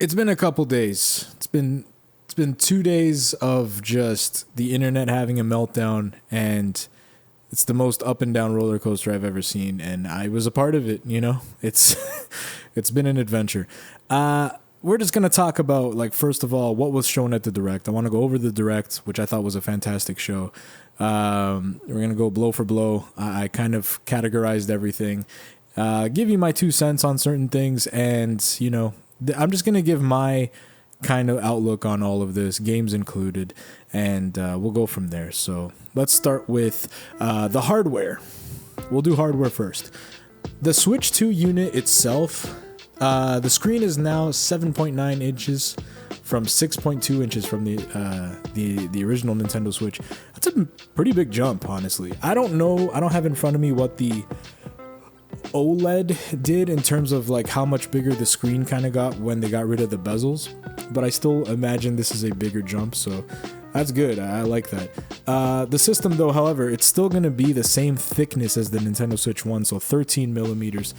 It's been a couple days. It's been 2 days of just the internet having a meltdown, and it's the most up and down roller coaster I've ever seen, and I was a part of it. It's it's been an adventure. We're just gonna talk about, like, first of all, what was shown at the Direct. I want to go over the Direct, which I thought was a fantastic show. We're gonna go blow for blow. I kind of categorized everything, give you my 2 cents on certain things, and I'm just gonna give my kind of outlook on all of this, games included, and we'll go from there. So let's start with the hardware. We'll do hardware first. The Switch 2 unit itself, the screen is now 7.9 inches from 6.2 inches from the original Nintendo Switch. That's a pretty big jump, honestly. I don't know. I don't have in front of me what the OLED did in terms of like how much bigger the screen kind of got when they got rid of the bezels, but I still imagine this is a bigger jump, so that's good. I like that. The system, though, however, it's still going to be the same thickness as the Nintendo Switch 1, so 13 millimeters,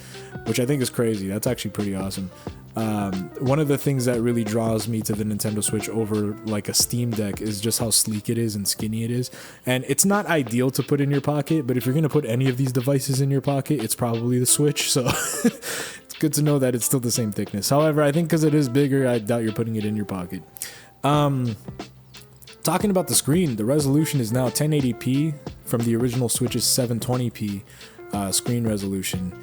which I think is crazy. That's actually pretty awesome. One of the things that really draws me to the Nintendo Switch over like a Steam Deck is just how sleek it is and skinny it is. And it's not ideal to put in your pocket, but if you're going to put any of these devices in your pocket, it's probably the Switch. So it's good to know that it's still the same thickness. However, I think because it is bigger, I doubt you're putting it in your pocket. Talking about the screen, the resolution is now 1080p from the original Switch's 720p screen resolution,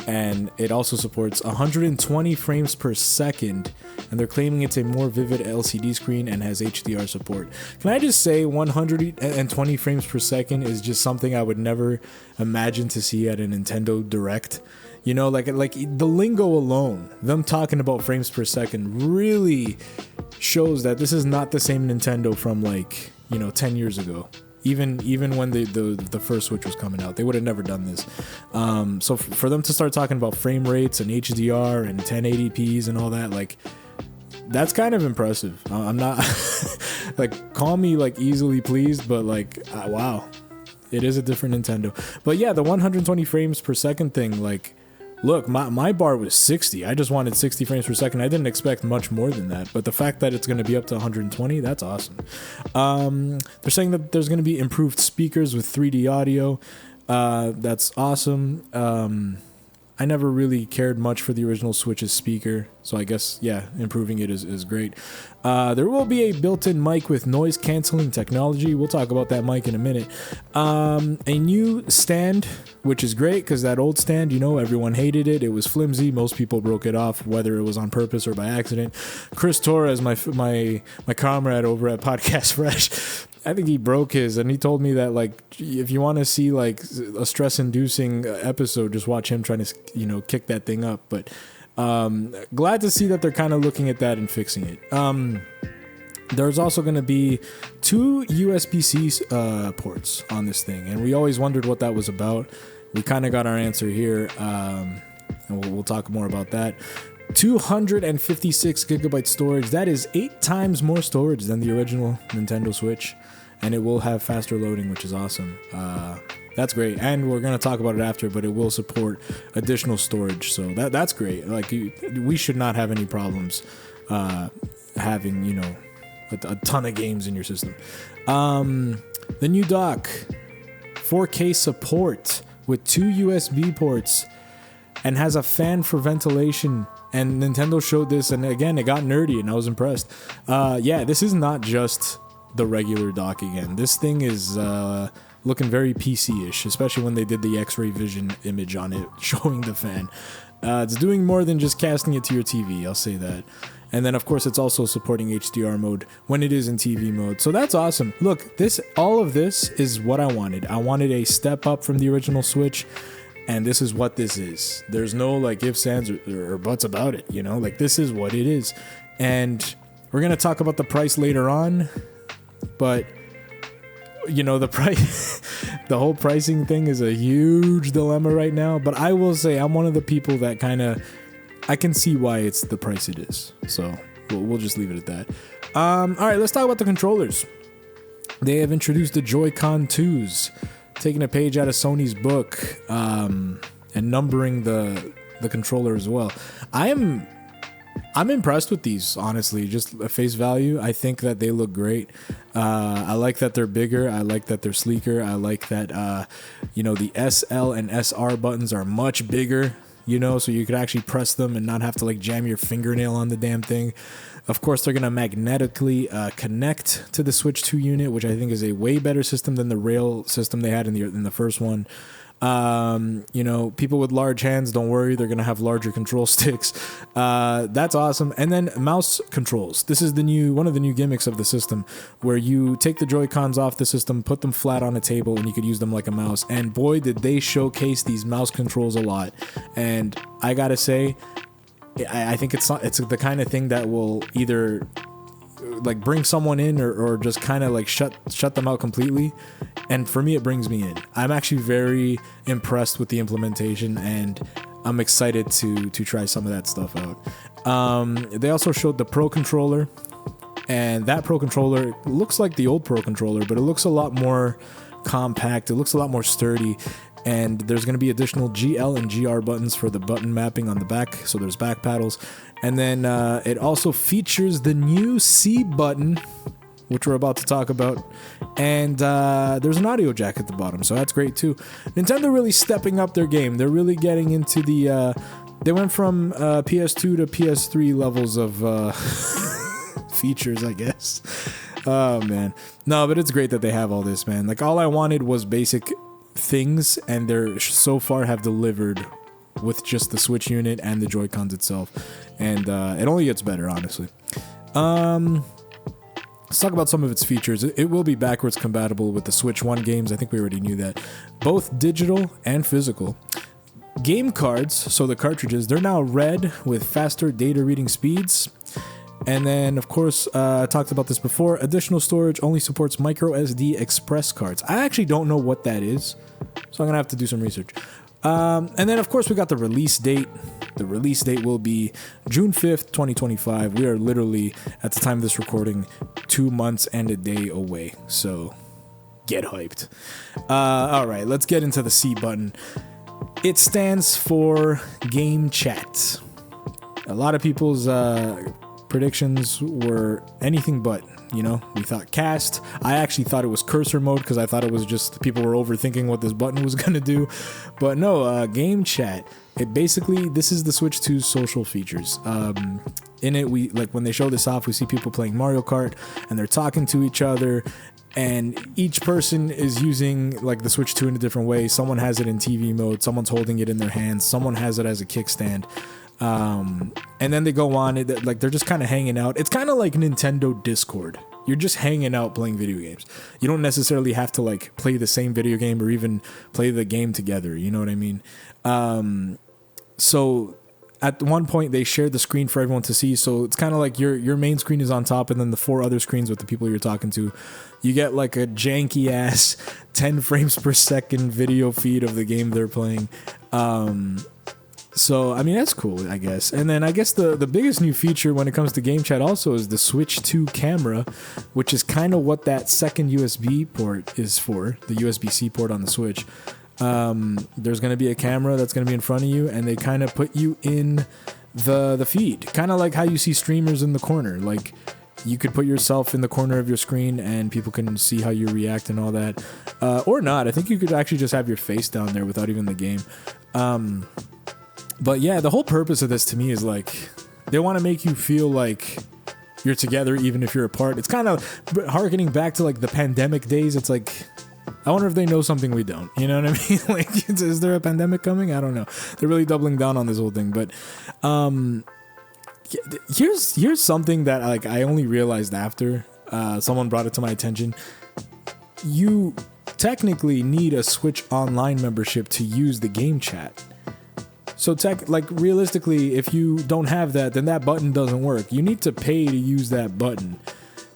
and it also supports 120 frames per second, and they're claiming it's a more vivid LCD screen and has HDR support. Can I just say 120 frames per second is just something I would never imagine to see at a Nintendo Direct. Like the lingo alone, them talking about frames per second really shows that this is not the same Nintendo from 10 years ago. Even when the first Switch was coming out, they would have never done this. So for them to start talking about frame rates and HDR and 1080p's and all that, that's kind of impressive. I'm not call me easily pleased, but wow, it is a different Nintendo. But yeah, the 120 frames per second thing, look, my bar was 60. I just wanted 60 frames per second. I didn't expect much more than that. But the fact that it's going to be up to 120, that's awesome. They're saying that there's going to be improved speakers with 3D audio. That's awesome. I never really cared much for the original Switch's speaker, so I guess, yeah, improving it is great. There will be a built-in mic with noise-canceling technology. We'll talk about that mic in a minute. A new stand, which is great, because that old stand, everyone hated it. It was flimsy. Most people broke it off, whether it was on purpose or by accident. Chris Torres, my comrade over at Podcast Fresh, I think he broke his, and he told me that if you want to see a stress-inducing episode, just watch him trying to kick that thing up. But glad to see that they're kind of looking at that and fixing it. There's also going to be 2 USB-C ports on this thing, and we always wondered what that was about. We kind of got our answer here, and we'll talk more about that. 256 gigabyte storage. That is 8 times more storage than the original Nintendo Switch, and it will have faster loading, which is awesome. That's great, and we're going to talk about it after, but it will support additional storage, so that's great. We should not have any problems having a ton of games in your system. The new dock, 4K support with 2 USB ports, and has a fan for ventilation. And Nintendo showed this, and again, it got nerdy, and I was impressed. Yeah, this is not just the regular dock again. This thing is looking very PC-ish, especially when they did the X-ray vision image on it, showing the fan. It's doing more than just casting it to your TV, I'll say that. And then, of course, it's also supporting HDR mode when it is in TV mode. So that's awesome. Look, all of this is what I wanted. I wanted a step up from the original Switch, and this is what this is. There's no ifs, ands, or buts about it, this is what it is. And we're going to talk about the price later on, but the price, the whole pricing thing is a huge dilemma right now. But I will say I'm one of the people that I can see why it's the price it is. So we'll just leave it at that. All right, let's talk about the controllers. They have introduced the Joy-Con 2s, taking a page out of Sony's book, and numbering the controller as well. I am I'm impressed with these, honestly. Just at face value, I think that they look great. I like that they're bigger. I like that they're sleeker. I like that, the SL and SR buttons are much bigger, so you could actually press them and not have to like jam your fingernail on the damn thing. Of course, they're going to magnetically connect to the Switch 2 unit, which I think is a way better system than the rail system they had in the first one. People with large hands, don't worry, they're gonna have larger control sticks. That's awesome. And then mouse controls. This is one of the new gimmicks of the system, where you take the Joy-Cons off the system, put them flat on a table, and you could use them like a mouse. And boy, did they showcase these mouse controls a lot. And I gotta say, I think it's the kind of thing that will either like bring someone in or just kind of like shut them out completely. And for me, it brings me in. I'm actually very impressed with the implementation, and I'm excited to try some of that stuff out. They also showed the Pro Controller, and that Pro Controller looks like the old Pro Controller, but it looks a lot more compact. It looks a lot more sturdy. And there's going to be additional GL and GR buttons for the button mapping on the back. So there's back paddles. And then it also features the new C button, which we're about to talk about. And there's an audio jack at the bottom, so that's great too. Nintendo really stepping up their game. They're really getting into the... they went from PS2 to PS3 levels of features, I guess. Oh, man. No, but it's great that they have all this, man. Like, all I wanted was basic things, and they're so far have delivered with just the Switch unit and the Joy-Cons itself, and it only gets better, honestly. Let's talk about some of its features. It will be backwards compatible with the Switch 1 games. I think we already knew that. Both digital and physical. Game cards, so the cartridges, they're now red with faster data reading speeds. And then, of course, I talked about this before. Additional storage only supports micro SD express cards. I actually don't know what that is, so I'm going to have to do some research. And then, of course, we got the release date. The release date will be June 5th, 2025. We are literally, at the time of this recording, 2 months and a day away. So, get hyped. All right, let's get into the C button. It stands for Game Chat. A lot of people's... predictions were anything but, we thought cast. I actually thought it was cursor mode because I thought it was just people were overthinking what this button was going to do. But no, game chat. This is the Switch 2's social features. In it, when they show this off, we see people playing Mario Kart and they're talking to each other. And each person is using like the Switch 2 in a different way. Someone has it in TV mode. Someone's holding it in their hands. Someone has it as a kickstand. And then they go on, they're just kind of hanging out. It's kind of like Nintendo Discord. You're just hanging out playing video games. You don't necessarily have to like play the same video game or even play the game together. You know what I mean? So at one point they shared the screen for everyone to see. So it's kind of like your main screen is on top and then the 4 other screens with the people you're talking to. You get like a janky ass 10 frames per second video feed of the game they're playing. So, I mean, that's cool, I guess. And then I guess the biggest new feature when it comes to game chat also is the Switch 2 camera, which is kind of what that second USB port is for, the USB-C port on the Switch. There's going to be a camera that's going to be in front of you, and they kind of put you in the feed. Kind of like how you see streamers in the corner. Like, you could put yourself in the corner of your screen, and people can see how you react and all that. Or not. I think you could actually just have your face down there without even the game. But yeah, the whole purpose of this to me is like, they want to make you feel like you're together even if you're apart. It's kind of harkening back to like the pandemic days. It's like, I wonder if they know something we don't. You know what I mean? Like, is there a pandemic coming? I don't know. They're really doubling down on this whole thing. But here's something that like I only realized after someone brought it to my attention. You technically need a Switch Online membership to use the game chat. So realistically, if you don't have that, then that button doesn't work. You need to pay to use that button.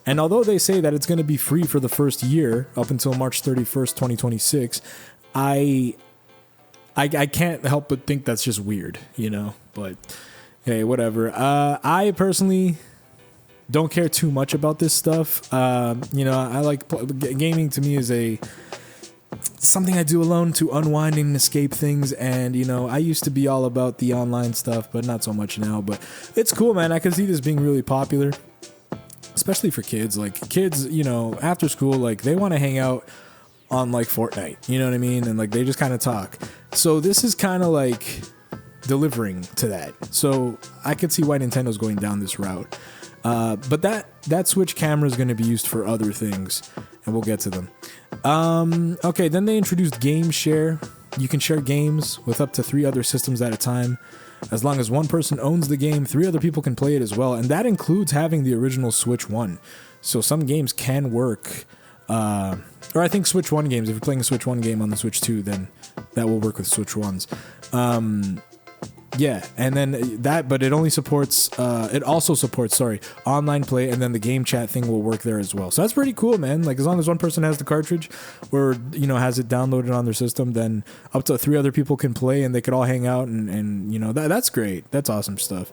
And although they say that it's going to be free for the first year, up until March 31st, 2026, I can't help but think that's just weird, But hey, whatever. I personally don't care too much about this stuff. I like gaming. To me is something I do alone to unwind and escape things. And, you know, I used to be all about the online stuff, but not so much now. But it's cool, man. I can see this being really popular, especially for kids. Like, kids, you know, after school, like, they want to hang out on, like, Fortnite. You know what I mean? And, like, they just kind of talk. So this is kind of, like, delivering to that. So I could see why Nintendo's going down this route. But that Switch camera is going to be used for other things, and we'll get to them. Okay, then they introduced Game Share. You can share games with up to 3 other systems at a time. As long as one person owns the game, 3 other people can play it as well, and that includes having the original Switch 1. So some games can work, or I think Switch 1 games, if you're playing a Switch 1 game on the Switch 2, then that will work with Switch 1s. Yeah, and then that, but it only supports, it also supports, online play, and then the game chat thing will work there as well. So that's pretty cool, man. Like, as long as one person has the cartridge or, you know, has it downloaded on their system, then up to 3 other people can play and they could all hang out and you know, that's great. That's awesome stuff.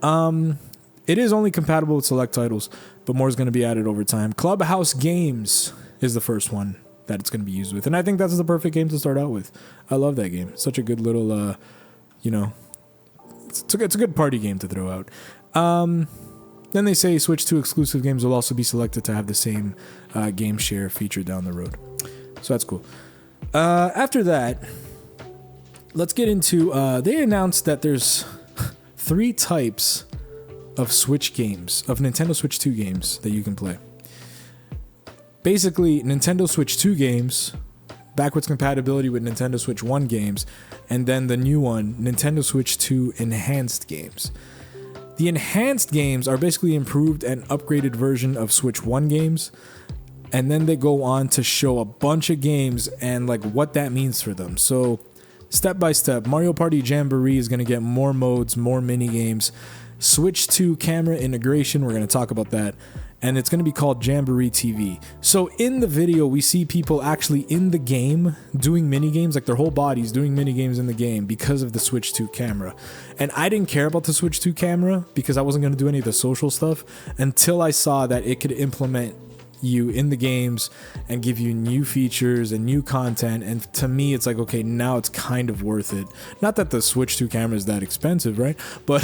It is only compatible with select titles, but more is going to be added over time. Clubhouse Games is the first one that it's going to be used with, and I think that's the perfect game to start out with. I love that game. Such a good little, you know, it's a good party game to throw out. Then they say Switch 2 exclusive games will also be selected to have the same game share feature down the road. So that's cool. After that, let's get into... they announced that there's 3 types of Switch games, of Nintendo Switch 2 games that you can play. Basically, Nintendo Switch 2 games, backwards compatibility with Nintendo Switch 1 games, and then the new one, Nintendo Switch 2 Enhanced games. The Enhanced games are basically improved and upgraded version of Switch 1 games, and then they go on to show a bunch of games and like what that means for them. So step by step, Mario Party Jamboree is going to get more modes, more mini games. Switch 2 camera integration, we're going to talk about that. And it's going to be called Jamboree TV. So in the video, we see people actually in the game doing mini games, like their whole bodies doing mini games in the game because of the Switch 2 camera. And I didn't care about the Switch 2 camera because I wasn't going to do any of the social stuff until I saw that it could implement you in the games and give you new features and new content. And to me, it's like, okay, now it's kind of worth it. Not that the Switch 2 camera is that expensive, right? But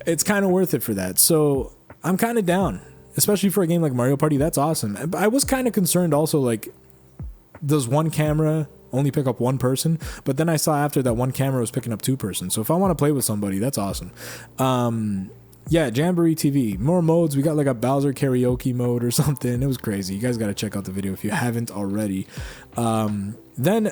it's kind of worth it for that. So I'm kind of down. Especially for a game like Mario Party, that's awesome. I was kind of concerned also, like, does one camera only pick up one person? But then I saw after that one camera was picking up 2 persons. So if I want to play with somebody, that's awesome. Yeah, Jamboree TV. More modes. We got like a Bowser karaoke mode or something. It was crazy. You guys got to check out the video if you haven't already. Then,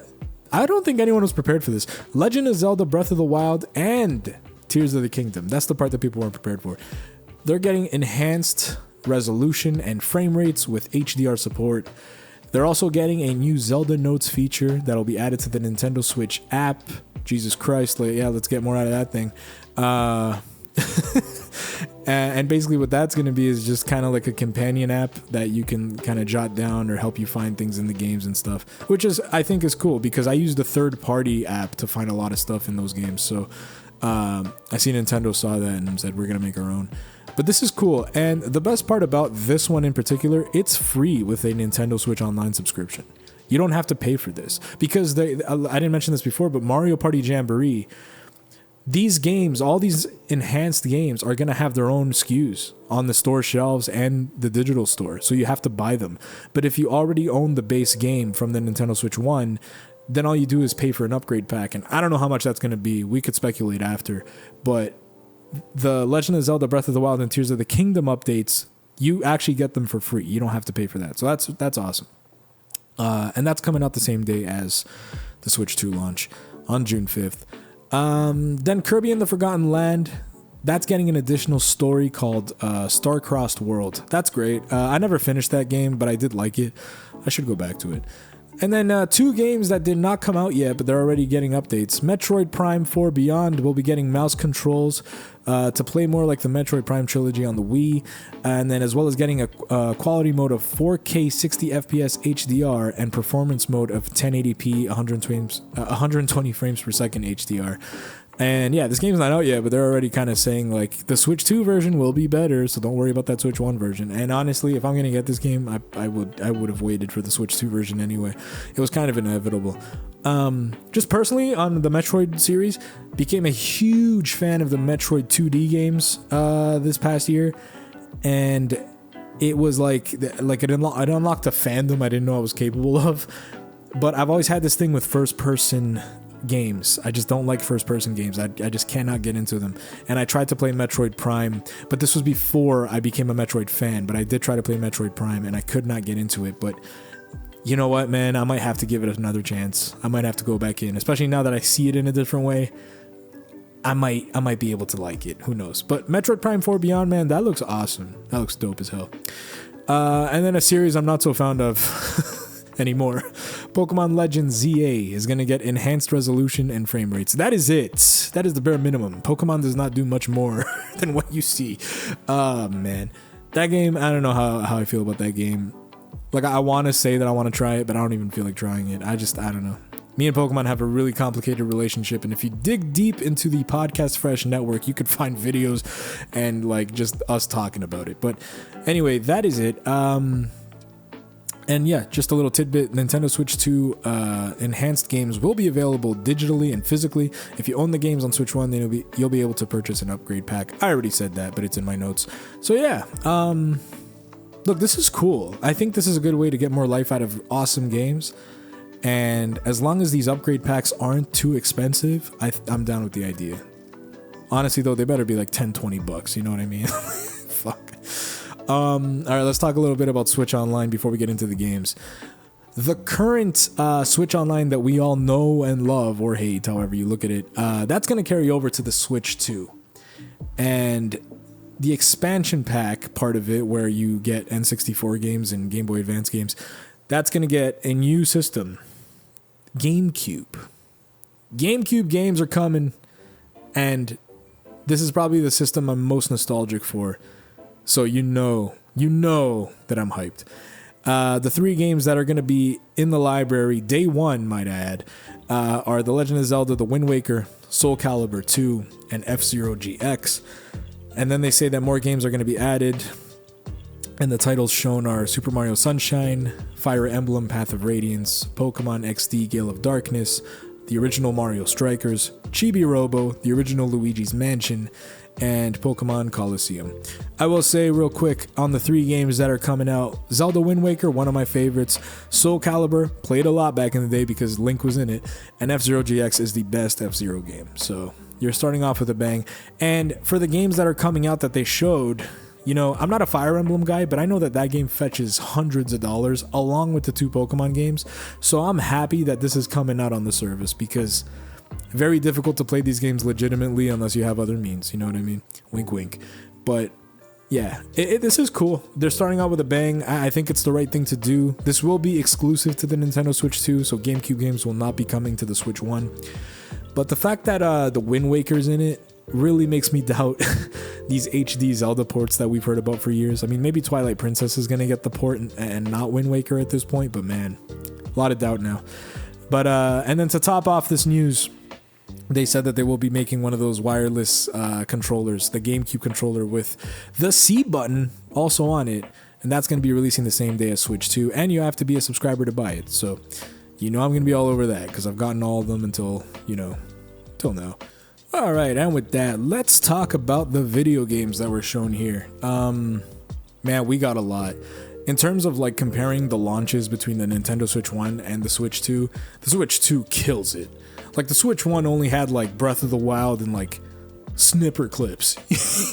I don't think anyone was prepared for this. Legend of Zelda Breath of the Wild and Tears of the Kingdom. That's the part that people weren't prepared for. They're getting enhanced resolution and frame rates with HDR support. They're also getting a new Zelda Notes feature that'll be added to the Nintendo Switch app. Jesus Christ, yeah, let's get more out of that thing. And basically what that's going to be is just kind of like a companion app that you can kind of jot down or help you find things in the games and stuff, which is, I think, is cool because I used a third-party app to find a lot of stuff in those games. So I see Nintendo saw that and said, we're going to make our own. But this is cool, and the best part about this one in particular, it's free with a Nintendo Switch Online subscription. You don't have to pay for this, because I didn't mention this before, but Mario Party Jamboree, these games, all these enhanced games are going to have their own SKUs on the store shelves and the digital store, so you have to buy them. But if you already own the base game from the Nintendo Switch 1, then all you do is pay for an upgrade pack, and I don't know how much that's going to be. We could speculate after, but the Legend of Zelda Breath of the Wild and Tears of the Kingdom updates, you actually get them for free. You don't have to pay for that. So that's awesome. And that's coming out the same day as the Switch 2 launch on June 5th. Then Kirby and the Forgotten Land, that's getting an additional story called Star-Crossed World. That's great. I never finished that game, but I did like it. I should go back to it. And then 2 games that did not come out yet, but they're already getting updates. Metroid Prime 4 Beyond will be getting mouse controls to play more like the Metroid Prime trilogy on the Wii, and then as well as getting a quality mode of 4K 60 FPS HDR and performance mode of 1080p 120 frames per second HDR. And yeah, this game's not out yet, but they're already kind of saying like the Switch 2 version will be better, so don't worry about that Switch 1 version. And honestly, if I'm gonna get this game, I would have waited for the Switch 2 version anyway. It was kind of inevitable. Just personally on the Metroid series, became a huge fan of the Metroid 2D games this past year, and it was like it unlocked a fandom I didn't know I was capable of. But I've always had this thing with first person games. I just don't like first person games. I just cannot get into them. And I tried to play Metroid Prime, but this was before I became a Metroid fan. But I did try to play Metroid Prime and I could not get into it. But you know what, man? I might have to give it another chance. I might have to go back in, especially now that I see it in a different way. I might be able to like it. Who knows? But Metroid Prime 4 Beyond, man, that looks awesome. That looks dope as hell. And then a series I'm not so fond of anymore. Pokemon Legends ZA is going to get enhanced resolution and frame rates. That is it. That is the bare minimum. Pokemon does not do much more than what you see. Man. That game, I don't know how I feel about that game. Like, I want to say that I want to try it, but I don't even feel like trying it. I don't know. Me and Pokemon have a really complicated relationship, and if you dig deep into the Podcast Fresh network, you could find videos and like just us talking about it. But anyway, that is it. And yeah, just a little tidbit, Nintendo Switch 2 enhanced games will be available digitally and physically. If you own the games on Switch 1, then you'll be able to purchase an upgrade pack. I already said that, but it's in my notes. So yeah, look, this is cool. I think this is a good way to get more life out of awesome games. And as long as these upgrade packs aren't too expensive, I'm down with the idea. Honestly, though, they better be like $10-20. You know what I mean? Fuck. All right, let's talk a little bit about Switch Online before we get into the games. The current Switch Online that we all know and love, or hate, however you look at it, that's going to carry over to the Switch 2. And the expansion pack part of it, where you get N64 games and Game Boy Advance games, that's going to get a new system. GameCube. GameCube games are coming, and this is probably the system I'm most nostalgic for. So you know that I'm hyped. The 3 games that are going to be in the library, day one, might I add, are The Legend of Zelda, The Wind Waker, Soul Calibur 2, and F-Zero GX. And then they say that more games are going to be added. And the titles shown are Super Mario Sunshine, Fire Emblem Path of Radiance, Pokemon XD Gale of Darkness, the original Mario Strikers, Chibi Robo, the original Luigi's Mansion, and Pokemon Colosseum. I will say real quick on the 3 games that are coming out, Zelda Wind Waker, one of my favorites, Soul Calibur, played a lot back in the day because Link was in it, and F-Zero GX is the best F-Zero game. So you're starting off with a bang. And for the games that are coming out that they showed, you know, I'm not a Fire Emblem guy, but I know that game fetches hundreds of dollars along with the 2 Pokemon games. So I'm happy that this is coming out on the service, because very difficult to play these games legitimately unless you have other means. You know what I mean? Wink, wink. But yeah, this is cool. They're starting out with a bang. I think it's the right thing to do. This will be exclusive to the Nintendo Switch 2, so GameCube games will not be coming to the Switch 1. But the fact that the Wind Waker's in it really makes me doubt these HD Zelda ports that we've heard about for years. I mean, maybe Twilight Princess is going to get the port and not Wind Waker at this point, but man, a lot of doubt now. But and then to top off this news, they said that they will be making one of those wireless controllers, the GameCube controller with the C button also on it, and that's going to be releasing the same day as Switch 2, and you have to be a subscriber to buy it. So, you know, I'm going to be all over that because I've gotten all of them until now. All right, and with that, let's talk about the video games that were shown here. Man, we got a lot. In terms of like comparing the launches between the Nintendo Switch 1 and the Switch 2, the Switch 2 kills it. Like, the Switch 1 only had like Breath of the Wild and like snipper clips.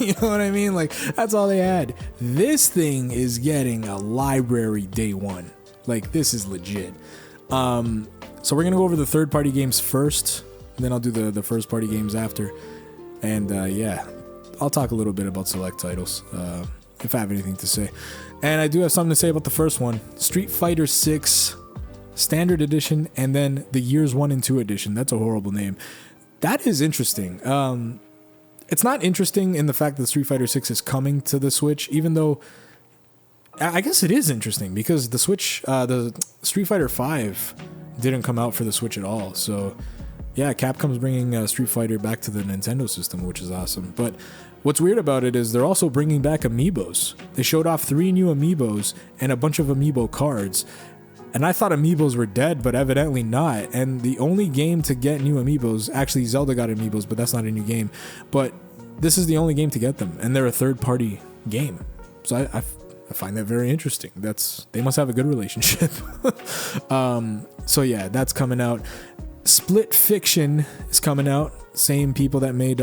You know what I mean? Like, that's all they had. This thing is getting a library day one. Like, this is legit. So we're gonna go over the third-party games first, and then I'll do the first-party games after. And yeah, I'll talk a little bit about select titles if I have anything to say. And I do have something to say about the first one, Street Fighter 6 Standard Edition, and then the Years 1 and 2 Edition. That's a horrible name. That is interesting. It's not interesting in the fact that Street Fighter 6 is coming to the Switch, even though I guess it is interesting because the Switch, the Street Fighter 5 didn't come out for the Switch at all. So Yeah, Capcom's bringing Street Fighter back to the Nintendo system, which is awesome. But what's weird about it is they're also bringing back amiibos. They showed off 3 new amiibos and a bunch of amiibo cards. And I thought amiibos were dead, but evidently not. And the only game to get new amiibos, actually Zelda got amiibos, but that's not a new game. But this is the only game to get them, and they're a third-party game. So I find that very interesting. They must have a good relationship. So yeah, that's coming out. Split Fiction is coming out. Same people that made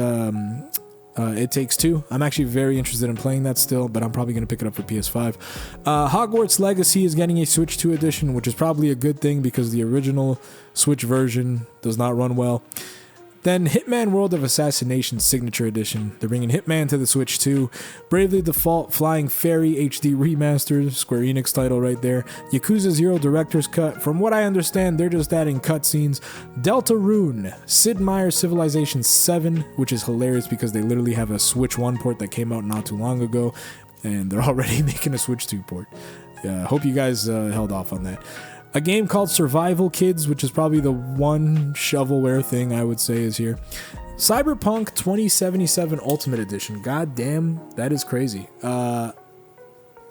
It Takes Two. I'm actually very interested in playing that still, but I'm probably going to pick it up for PS5. Hogwarts Legacy is getting a Switch 2 edition, which is probably a good thing because the original Switch version does not run well. Then Hitman World of Assassination Signature Edition. They're bringing Hitman to the Switch 2. Bravely Default Flying Fairy HD Remastered. Square Enix title right there. Yakuza 0 Director's Cut. From what I understand, they're just adding cutscenes. Deltarune. Sid Meier's Civilization 7, which is hilarious because they literally have a Switch 1 port that came out not too long ago, and they're already making a Switch 2 port. Hope you guys held off on that. A game called Survival Kids, which is probably the one shovelware thing I would say is here. Cyberpunk 2077 Ultimate Edition. God damn, that is crazy. That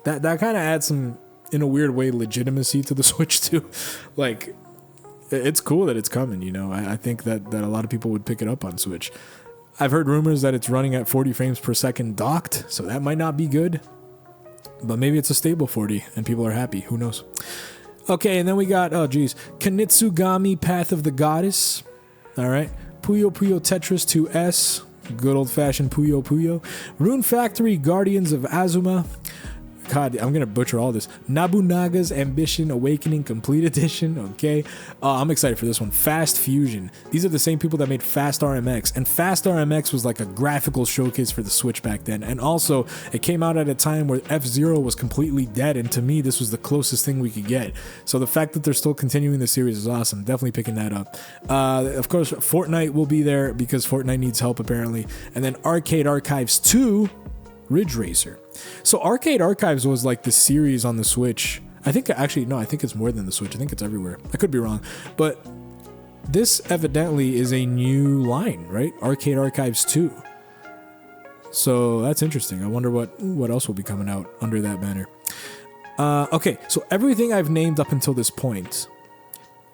kind of adds some, in a weird way, legitimacy to the Switch too. Like, it's cool that it's coming, you know. I think that a lot of people would pick it up on Switch. I've heard rumors that it's running at 40 frames per second docked, so that might not be good. But maybe it's a stable 40 and people are happy. Who knows? Okay, and then we got, Kanitsugami Path of the Goddess. All right. Puyo Puyo Tetris 2S. Good old-fashioned Puyo Puyo. Rune Factory Guardians of Azuma. God, I'm going to butcher all this. Nabunaga's Ambition Awakening Complete Edition. Okay. I'm excited for this one. Fast Fusion. These are the same people that made Fast RMX. And Fast RMX was like a graphical showcase for the Switch back then. And also, it came out at a time where F-Zero was completely dead. And to me, this was the closest thing we could get. So the fact that they're still continuing the series is awesome. Definitely picking that up. Of course, Fortnite will be there because Fortnite needs help apparently. And then Arcade Archives 2. Ridge Racer. So Arcade Archives was like the series on the Switch. I think it's more than the Switch. I think it's everywhere. I could be wrong. But this evidently is a new line, right? Arcade Archives 2. So that's interesting. I wonder what else will be coming out under that banner. Okay, so everything I've named up until this point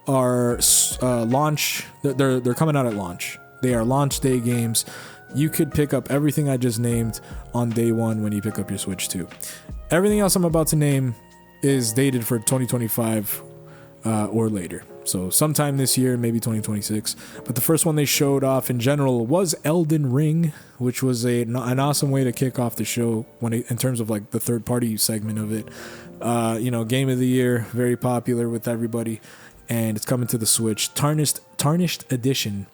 are launch. They're coming out at launch. They are launch day games. You could pick up everything I just named on day one when you pick up your Switch 2. Everything else I'm about to name is dated for 2025 or later. So sometime this year, maybe 2026. But the first one they showed off in general was Elden Ring, which was an awesome way to kick off the show in terms of like the third party segment of it. Game of the year, very popular with everybody. And it's coming to the Switch. Tarnished Edition.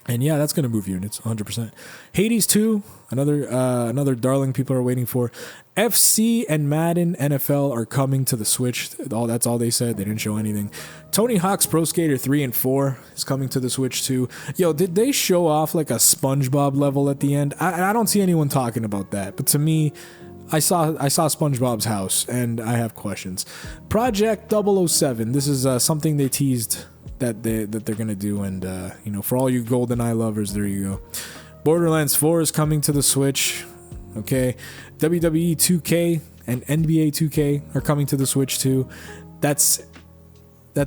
And yeah, that's going to move units, 100%. Hades 2, another darling people are waiting for. FC and Madden NFL are coming to the Switch. That's all they said. They didn't show anything. Tony Hawk's Pro Skater 3 and 4 is coming to the Switch too. Yo, did they show off like a SpongeBob level at the end? I don't see anyone talking about that. But to me, I saw SpongeBob's house, and I have questions. Project 007. This is something they teased that they're gonna do, and for all you GoldenEye lovers, there you go. Borderlands 4 is coming to the Switch. Okay, WWE 2K and NBA 2K are coming to the Switch too. That's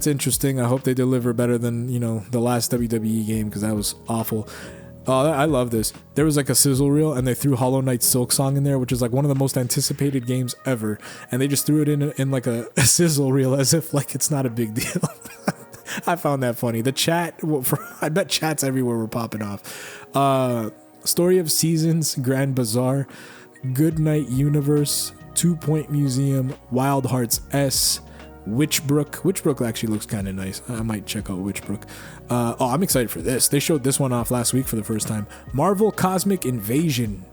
interesting. I hope they deliver better than the last WWE game, because that was awful. Oh, I love this. There was like a sizzle reel, and they threw Hollow Knight Silk Song in there, which is like one of the most anticipated games ever, and they just threw it in like a sizzle reel as if like it's not a big deal. I found that funny. The chat, I bet chats everywhere were popping off. Story of Seasons, Grand Bazaar, Good Night Universe, 2 Point Museum, Wild Hearts S, Witchbrook. Witchbrook actually looks kind of nice. I might check out Witchbrook. I'm excited for this. They showed this one off last week for the first time. Marvel Cosmic Invasion,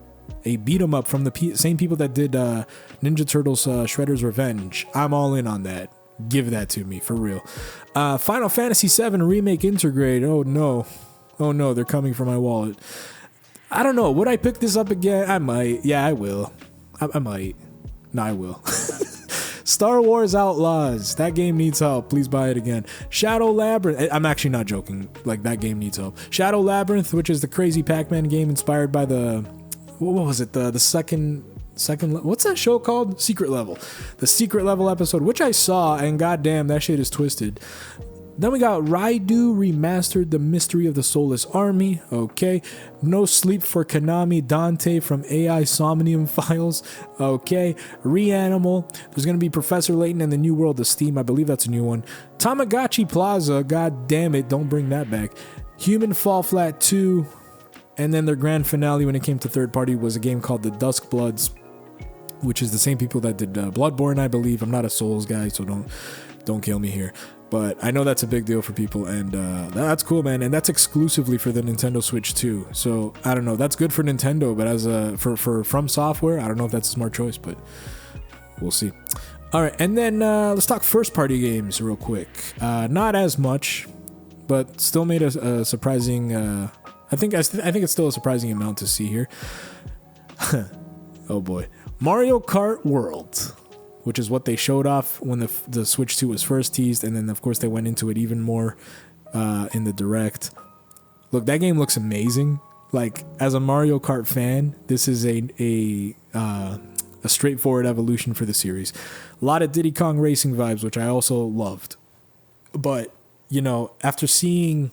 a beat 'em up from the same people that did Ninja Turtles Shredder's Revenge. I'm all in on that. Give that to me, for real. Final Fantasy VII Remake Intergrade. Oh no, they're coming for my wallet. I don't know. Would I pick this up again? I might. Yeah, I will. I might. No, I will. Star Wars Outlaws. That game needs help. Please buy it again. Shadow Labyrinth. I'm actually not joking. Like, that game needs help. Shadow Labyrinth, which is the crazy Pac-Man game inspired by the... What was it? The second... What's that show called? Secret Level. The Secret Level episode, which I saw, and goddamn, that shit is twisted. Then we got Raidu Remastered, The Mystery of the Soulless Army. Okay. No Sleep for Konami Dante from AI Somnium Files. Okay. Reanimal. There's going to be Professor Layton and the New World of Steam. I believe that's a new one. Tamagotchi Plaza. God damn it. Don't bring that back. Human Fall Flat 2. And then their grand finale when it came to third party was a game called The Dusk Bloods, which is the same people that did Bloodborne, I believe. I'm not a Souls guy, so don't kill me here. But I know that's a big deal for people, and that's cool, man. And that's exclusively for the Nintendo Switch too. So I don't know. That's good for Nintendo, but as for From Software, I don't know if that's a smart choice, but we'll see. All right, and then let's talk first-party games real quick. Not as much, but still made a surprising. I think it's still a surprising amount to see here. Oh boy, Mario Kart World, which is what they showed off when the Switch 2 was first teased, and then of course they went into it even more in the Direct. Look, that game looks amazing. Like, as a Mario Kart fan, this is a straightforward evolution for the series. A lot of Diddy Kong Racing vibes, which I also loved. But, you know, after seeing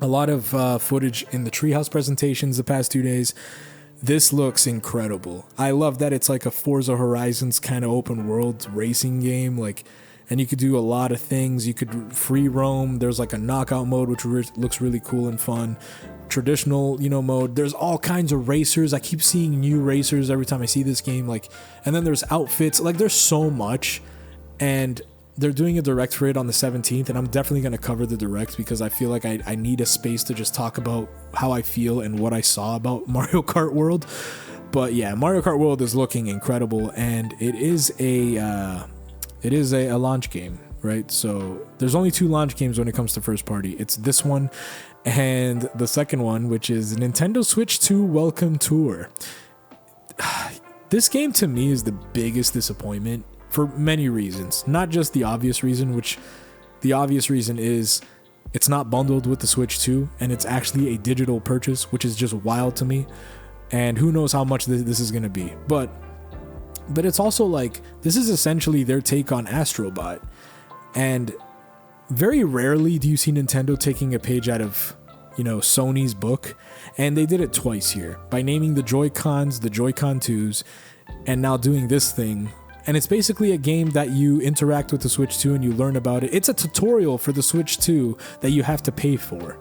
a lot of footage in the Treehouse presentations the past 2 days, this looks incredible. I love that it's like a Forza Horizons kind of open world racing game, like, and you could do a lot of things. You could free roam. There's like a knockout mode, which looks really cool and fun. Traditional, mode. There's all kinds of racers. I keep seeing new racers every time I see this game. Like, and then there's outfits. Like, there's so much, and they're doing a Direct for it on the 17th, and I'm definitely going to cover the Direct because I feel like I need a space to just talk about how I feel and what I saw about Mario Kart World. But yeah, Mario Kart World is looking incredible, and it is a launch game, right? So there's only 2 launch games when it comes to first party. It's this one and the second one, which is Nintendo Switch 2 Welcome Tour. This game to me is the biggest disappointment for many reasons, not just the obvious reason, which the obvious reason is it's not bundled with the Switch 2, and it's actually a digital purchase, which is just wild to me, and who knows how much this is going to be. But it's also like, this is essentially their take on Astro Bot, and very rarely do you see Nintendo taking a page out of, Sony's book, and they did it twice here by naming the Joy-Cons the Joy-Con 2s, and now doing this thing. And it's basically a game that you interact with the Switch 2 and you learn about it. It's a tutorial for the Switch 2 that you have to pay for,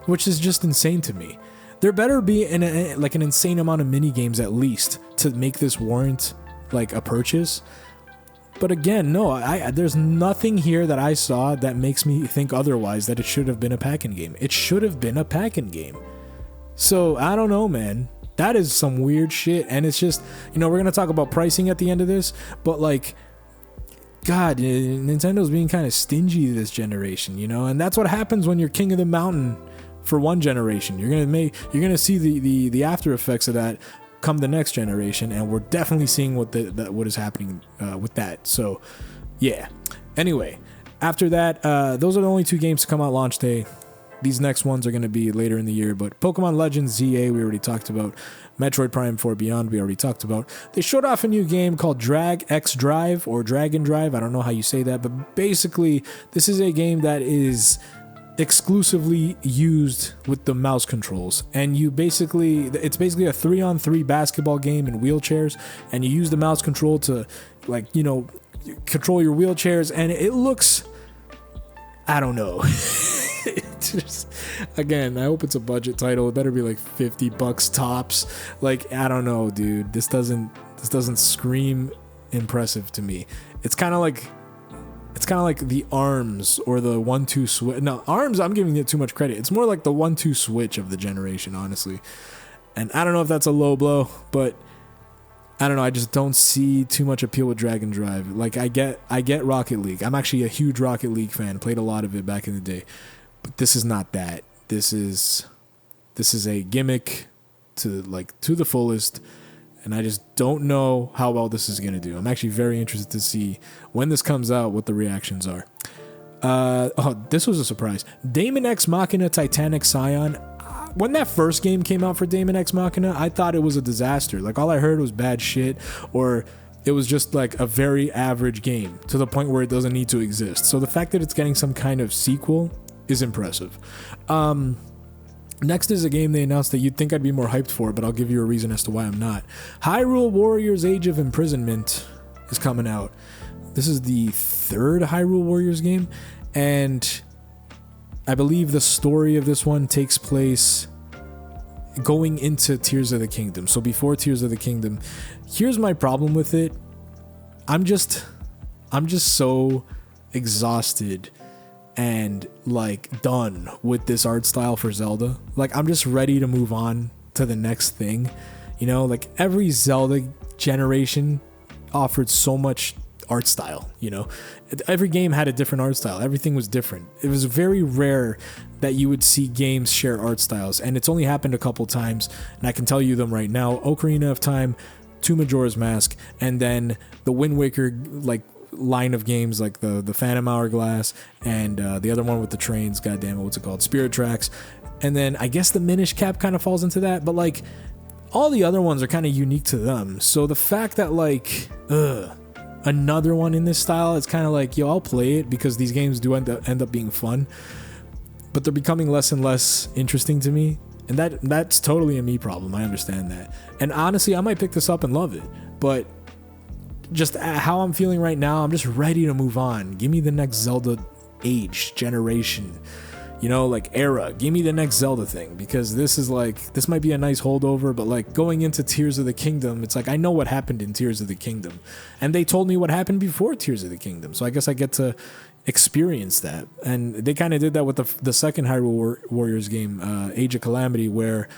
which is just insane to me. There better be an insane amount of mini games at least to make this warrant like a purchase. But again, no, there's nothing here that I saw that makes me think otherwise, that it should have been a pack-in game. It should have been a pack-in game. So I don't know, man. That is some weird shit, and it's just, we're going to talk about pricing at the end of this, but like, God, Nintendo's being kind of stingy this generation, and that's what happens when you're king of the mountain for one generation. You're going to see the after effects of that come the next generation, and we're definitely seeing what is happening with that. So, yeah. Anyway, after that, those are the only 2 games to come out launch day. These next ones are going to be later in the year, but Pokemon Legends ZA, we already talked about. Metroid Prime 4 Beyond, we already talked about. They showed off a new game called Drag X Drive, or Dragon Drive. I don't know how you say that, but basically, this is a game that is exclusively used with the mouse controls. And it's basically a 3-on-3 basketball game in wheelchairs, and you use the mouse control to, control your wheelchairs, and it looks... I don't know. Again, I hope it's a budget title. It better be like $50 tops. Like, I don't know, dude. This doesn't scream impressive to me. It's kind of like the ARMS or the 1-2 switch. No, ARMS, I'm giving it too much credit. It's more like the 1-2 switch of the generation, honestly. And I don't know if that's a low blow, but I don't know. I just don't see too much appeal with Dragon Drive. Like, I get Rocket League. I'm actually a huge Rocket League fan. Played a lot of it back in the day. But this is not that. This is a gimmick to the fullest, and I just don't know how well this is going to do. I'm actually very interested to see when this comes out what the reactions are. This was a surprise. Daemon X Machina Titanic Scion. When that first game came out for Daemon X Machina, I thought it was a disaster. Like, all I heard was bad shit, or it was just like a very average game to the point where it doesn't need to exist. So the fact that it's getting some kind of sequel is impressive. Next is a game they announced that you'd think I'd be more hyped for, but I'll give you a reason as to why I'm not. Hyrule Warriors Age of Imprisonment is coming out. This is the third Hyrule Warriors game, and I believe the story of this one takes place going into Tears of the Kingdom. So before Tears of the Kingdom. Here's my problem with it. I'm just so exhausted and like done with this art style for Zelda. Like, I'm just ready to move on to the next thing. You know, like every Zelda generation offered so much art style, you know. Every game had a different art style. Everything was different. It was very rare that you would see games share art styles, and it's only happened a couple times, and I can tell you them right now. Ocarina of Time, to Majora's Mask, and then the Wind Waker like line of games, like the Phantom Hourglass, and the other one with the trains, goddamn it, what's it called, Spirit Tracks. And then I guess the Minish Cap kind of falls into that, but like all the other ones are kind of unique to them. So the fact that like another one in this style, it's kind of like, yo, I'll play it because these games do end up being fun, but they're becoming less and less interesting to me. And that's totally a me problem. I understand that. And honestly, I might pick this up and love it, but just how I'm feeling right now, I'm just ready to move on. Give me the next Zelda age, generation, you know, like era. Give me the next Zelda thing, because this might be a nice holdover, but like going into Tears of the Kingdom, it's like I know what happened in Tears of the Kingdom, and they told me what happened before Tears of the Kingdom, so I guess I get to experience that. And they kind of did that with the second Hyrule Warriors game, Age of Calamity, where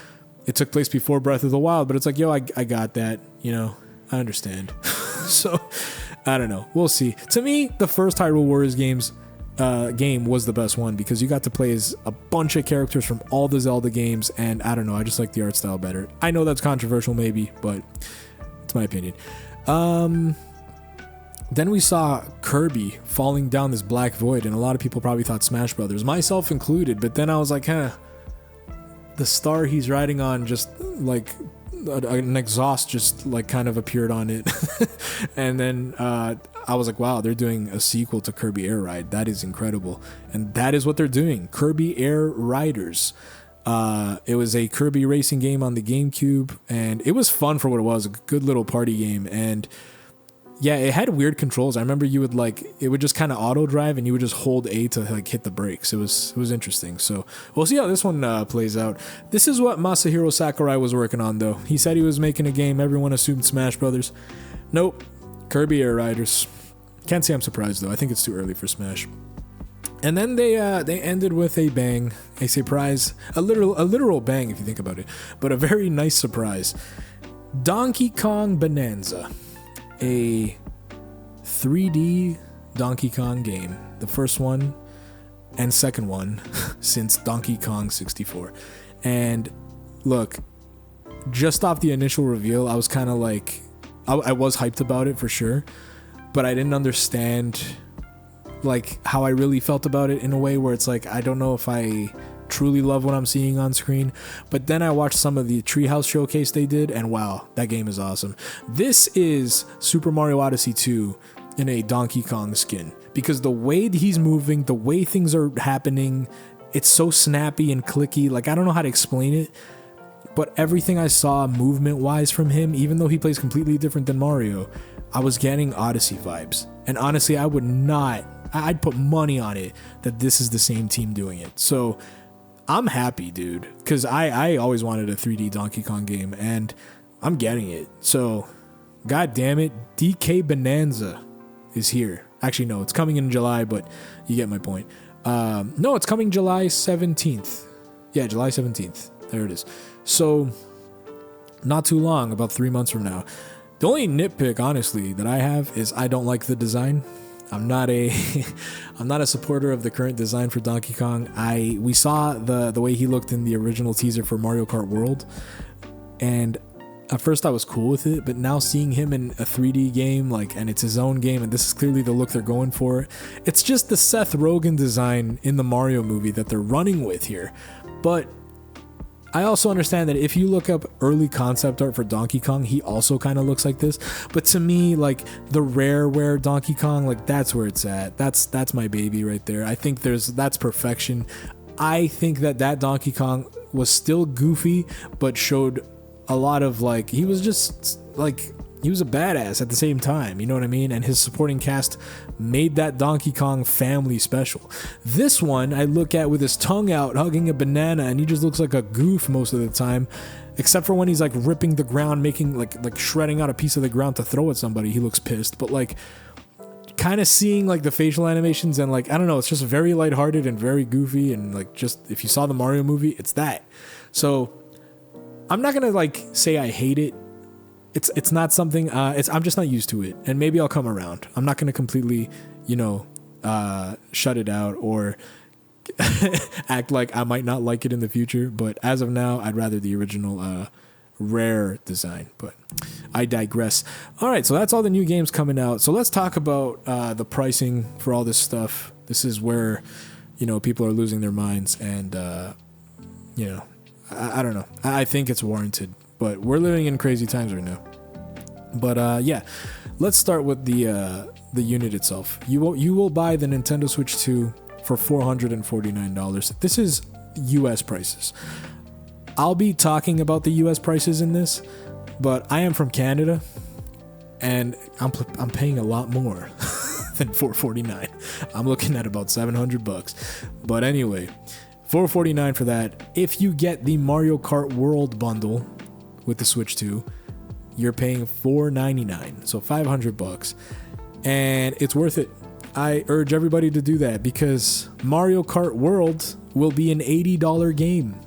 it took place before Breath of the Wild, but it's like, yo, I got that, you know, I understand. So I don't know, we'll see. To me, the first Hyrule Warriors game was the best one, because you got to play as a bunch of characters from all the Zelda games, and I don't know, I just like the art style better. I know that's controversial maybe, but it's my opinion. Then we saw Kirby falling down this black void, and a lot of people probably thought Smash Brothers, myself included, but then I was like, the star he's riding on, just like an exhaust just like kind of appeared on it. And then I was like, wow, they're doing a sequel to Kirby Air Ride. That is incredible. And that is what they're doing, Kirby Air Riders. It was a Kirby racing game on the GameCube, and it was fun for what it was, a good little party game. And yeah, it had weird controls. I remember it would just kind of auto drive, and you would just hold A to like hit the brakes. It was interesting. So we'll see how this one plays out. This is what Masahiro Sakurai was working on, though. He said he was making a game. Everyone assumed Smash Brothers. Nope, Kirby Air Riders. Can't say I'm surprised, though. I think it's too early for Smash. And then they ended with a bang, a surprise, a literal bang if you think about it, but a very nice surprise. Donkey Kong Bonanza. A 3D Donkey Kong game, the first one and second one since Donkey Kong 64. And look, just off the initial reveal, I was kind of like, I was hyped about it for sure, but I didn't understand like how I really felt about it, in a way where it's like, I don't know if I truly love what I'm seeing on screen. But then I watched some of the Treehouse showcase they did, and wow, that game is awesome. This is Super Mario Odyssey 2 in a Donkey Kong skin, because the way he's moving, the way things are happening, it's so snappy and clicky. Like, I don't know how to explain it, but everything I saw movement wise from him, even though he plays completely different than Mario, I was getting Odyssey vibes. And honestly, I'd put money on it that this is the same team doing it. So I'm happy, dude, because I always wanted a 3D Donkey Kong game, and I'm getting it. So, god damn it, DK Bonanza is here. Actually, no, it's coming in July, but you get my point. No, it's coming July 17th. Yeah, July 17th. There it is. So, not too long, about 3 months from now. The only nitpick, honestly, that I have is I don't like the design. I'm not a supporter of the current design for Donkey Kong. We saw the way he looked in the original teaser for Mario Kart World, and at first I was cool with it, but now seeing him in a 3D game, like, and it's his own game, and this is clearly the look they're going for. It's just the Seth Rogen design in the Mario movie that they're running with here. But I also understand that if you look up early concept art for Donkey Kong, he also kind of looks like this. But to me, like, the Rareware Donkey Kong, like, that's where it's at. That's my baby right there. I think that's perfection. I think that Donkey Kong was still goofy, but showed a lot of, like, he was just like, he was a badass at the same time, you know what I mean? And his supporting cast made that Donkey Kong family special. This one I look at with his tongue out hugging a banana, and he just looks like a goof most of the time, except for when he's like ripping the ground, making like shredding out a piece of the ground to throw at somebody. He looks pissed. But like, kind of seeing like the facial animations and, like, I don't know, it's just very lighthearted and very goofy, and like, just if you saw the Mario movie, it's that. So I'm not gonna like say I hate it. It's not something, I'm just not used to it, and maybe I'll come around. I'm not gonna completely, shut it out or act like I might not like it in the future, but as of now, I'd rather the original Rare design. But I digress. All right, so that's all the new games coming out. So let's talk about the pricing for all this stuff. This is where, people are losing their minds, and I don't know. I think it's warranted, but we're living in crazy times right now. But yeah, let's start with the unit itself. You will buy the Nintendo Switch 2 for $449. This is US prices. I'll be talking about the US prices in this, but I am from Canada, and I'm paying a lot more than $449. I'm looking at about $700. But anyway, $449 for that. If you get the Mario Kart World bundle with the Switch 2, you're paying $499, so $500, and it's worth it. I urge everybody to do that because Mario Kart World will be an $80 game.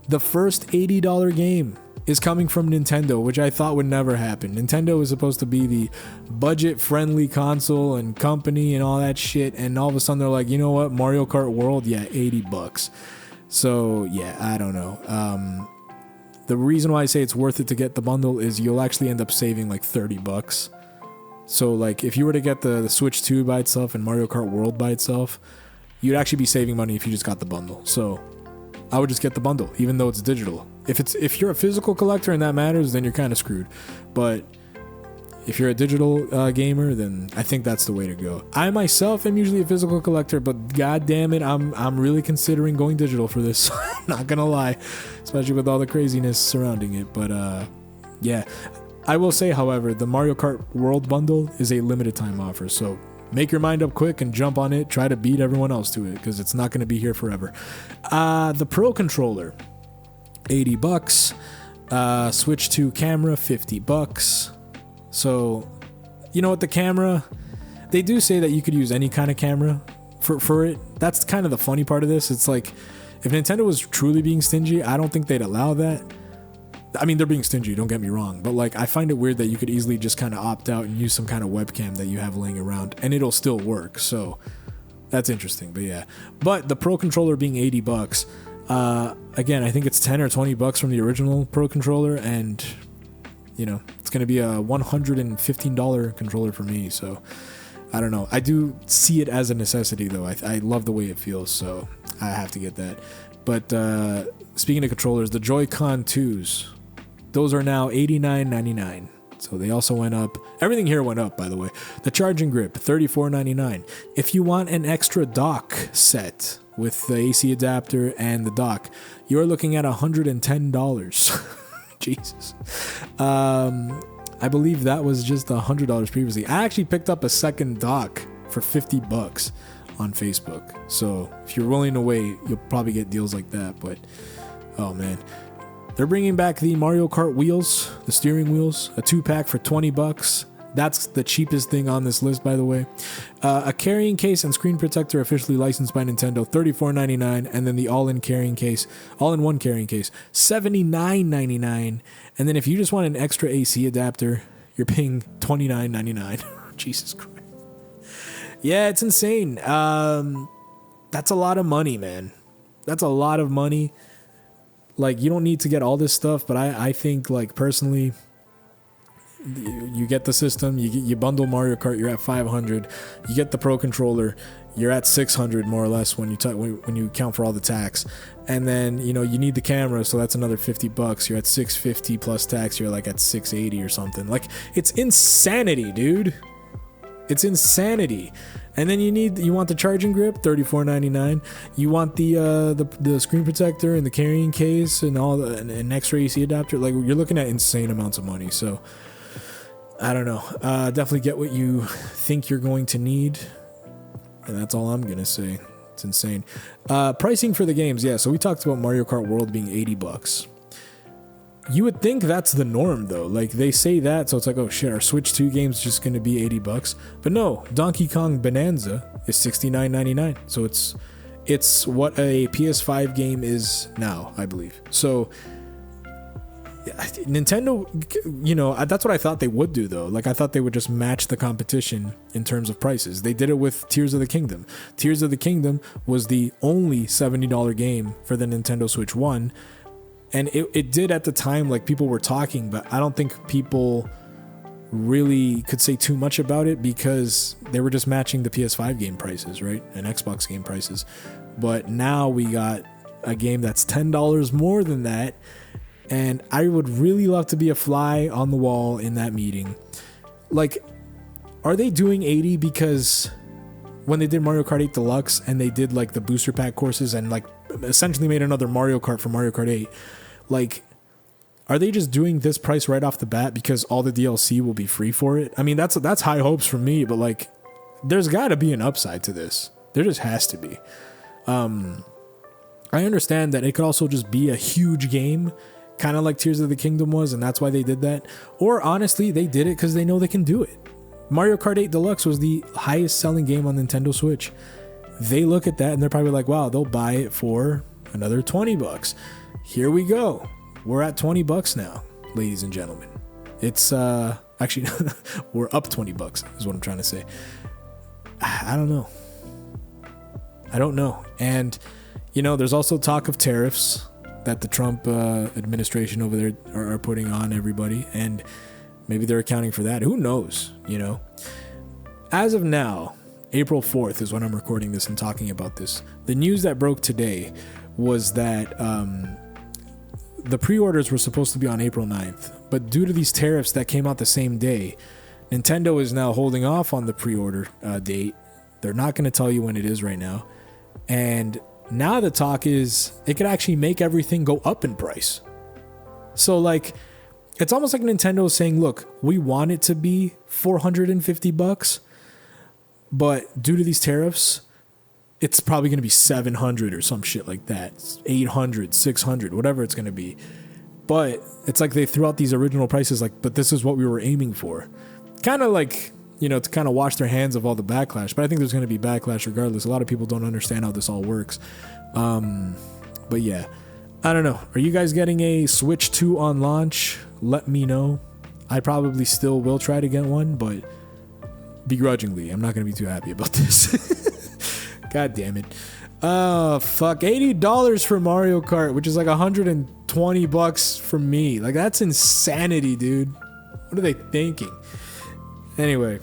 The first $80 game is coming from Nintendo, which I thought would never happen. Nintendo is supposed to be the budget-friendly console and company and all that shit, and all of a sudden they're like, you know what, Mario Kart World, yeah, $80. So yeah, I don't know. The reason why I say it's worth it to get the bundle is you'll actually end up saving like $30. So like, if you were to get the Switch 2 by itself and Mario Kart World by itself, you'd actually be saving money if you just got the bundle. So I would just get the bundle, even though it's digital. If you're a physical collector and that matters, then you're kind of screwed. But if you're a digital gamer, then I think that's the way to go. I myself am usually a physical collector, but god damn it, I'm really considering going digital for this. Not gonna lie, especially with all the craziness surrounding it. But yeah, I will say, however, the Mario Kart World bundle is a limited time offer, so make your mind up quick and jump on it. Try to beat everyone else to it, because it's not going to be here forever. The Pro Controller, $80. Switch 2 camera, $50. So, you know what, the camera, they do say that you could use any kind of camera for it. That's kind of the funny part of this. It's like, if Nintendo was truly being stingy, I don't think they'd allow that. I mean, they're being stingy, don't get me wrong, but like, I find it weird that you could easily just kind of opt out and use some kind of webcam that you have laying around and it'll still work. So that's interesting. But yeah, but the Pro Controller being $80, again, I think it's 10 or $20 from the original Pro Controller, and it's going to be a $115 controller for me. So I don't know. I do see it as a necessity though. I love the way it feels, so I have to get that. But speaking of controllers, the Joy-Con 2s, those are now $89.99. So they also went up. Everything here went up, by the way. The charging grip, $34.99. If you want an extra dock set with the AC adapter and the dock, you're looking at $110. Jesus. I believe that was just $100 previously. I actually picked up a second dock for $50 on Facebook. So if you're willing to wait, you'll probably get deals like that. But oh man, they're bringing back the Mario Kart wheels, the steering wheels, a 2-pack for $20. That's the cheapest thing on this list, by the way. A carrying case and screen protector officially licensed by Nintendo, $34.99, and then the all-in-one carrying case, $79.99. And then if you just want an extra AC adapter, you're paying $29.99. Jesus Christ. Yeah, it's insane. That's a lot of money, man. That's a lot of money. Like, you don't need to get all this stuff, but I think, like, personally, you get the system, you bundle Mario Kart, you're at 500. You get the Pro Controller, you're at 600 more or less when you account for all the tax. And then, you know, you need the camera, so that's another $50. You're at 650 plus tax, you're like at 680 or something. Like, it's insanity, dude. It's insanity. And then you want the charging grip, $34.99. You want the screen protector and the carrying case and all an X-ray AC adapter. Like, you're looking at insane amounts of money. So I don't know. Definitely get what you think you're going to need, and that's all I'm gonna say. It's insane. Pricing for the games, yeah. So we talked about Mario Kart World being $80. You would think that's the norm, though. Like, they say that, so it's like, oh shit, our Switch 2 game's just gonna be $80. But no, Donkey Kong Bonanza is $69.99. So it's what a PS5 game is now, I believe. So Nintendo, you know, that's what I thought they would do, though. Like, I thought they would just match the competition in terms of prices. They did it with Tears of the Kingdom. Tears of the Kingdom was the only $70 game for the Nintendo Switch 1. And it did at the time, like, people were talking, but I don't think people really could say too much about it because they were just matching the PS5 game prices, right? And Xbox game prices. But now we got a game that's $10 more than that. And I would really love to be a fly on the wall in that meeting. Like, are they doing 80 because when they did Mario Kart 8 Deluxe and they did, like, the booster pack courses and, like, essentially made another Mario Kart for Mario Kart 8, like, are they just doing this price right off the bat because all the DLC will be free for it? I mean, that's high hopes for me, but, like, there's got to be an upside to this. There just has to be. I understand that it could also just be a huge game, kind of like Tears of the Kingdom was, and that's why they did that. Or honestly, they did it because they know they can do it. Mario Kart 8 Deluxe was the highest selling game on Nintendo Switch. They look at that and they're probably like, wow, they'll buy it for another $20. Here we go. We're at $20 now, ladies and gentlemen. It's actually we're up $20 is what I'm trying to say. I don't know. And you know, there's also talk of tariffs that the Trump administration over there are putting on everybody, and maybe they're accounting for that. Who knows, you know? As of now, April 4th is when I'm recording this and talking about this. The news that broke today was that the pre-orders were supposed to be on April 9th, but due to these tariffs that came out the same day, Nintendo is now holding off on the pre-order date. They're not going to tell you when it is right now. And now the talk is it could actually make everything go up in price. So, like, it's almost like Nintendo is saying, look, we want it to be $450, but due to these tariffs, it's probably going to be $700 or some shit like that. $800, $600, whatever it's going to be. But it's like they threw out these original prices, like, but this is what we were aiming for. Kind of like, you know, to kind of wash their hands of all the backlash. But I think there's going to be backlash regardless. A lot of people don't understand how this all works. But yeah, I don't know. Are you guys getting a Switch 2 on launch? Let me know. I probably still will try to get one, but begrudgingly. I'm not going to be too happy about this. God damn it. Fuck. $80 for Mario Kart, which is like $120 for me. Like, that's insanity, dude. What are they thinking? Anyway,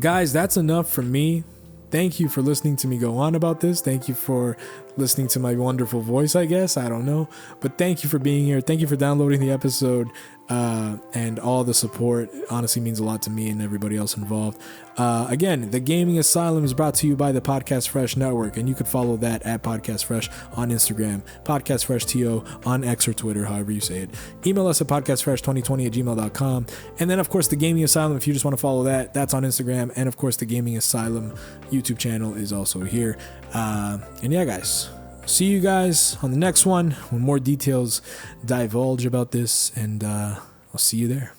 guys, that's enough from me. Thank you for listening to me go on about this. Thank you for listening to my wonderful voice, I guess. I don't know. But thank you for being here. Thank you for downloading the episode and all the support. It honestly means a lot to me and everybody else involved. Again, the Gaming Asylum is brought to you by the Podcast Fresh Network, and you could follow that at Podcast Fresh on Instagram, Podcast Fresh TO on X or Twitter, however you say it. Email us at podcastfresh2020@gmail.com. And then, of course, the Gaming Asylum, if you just want to follow that, that's on Instagram. And, of course, the Gaming Asylum YouTube channel is also here. And yeah, guys, see you guys on the next one when more details divulge about this, and I'll see you there.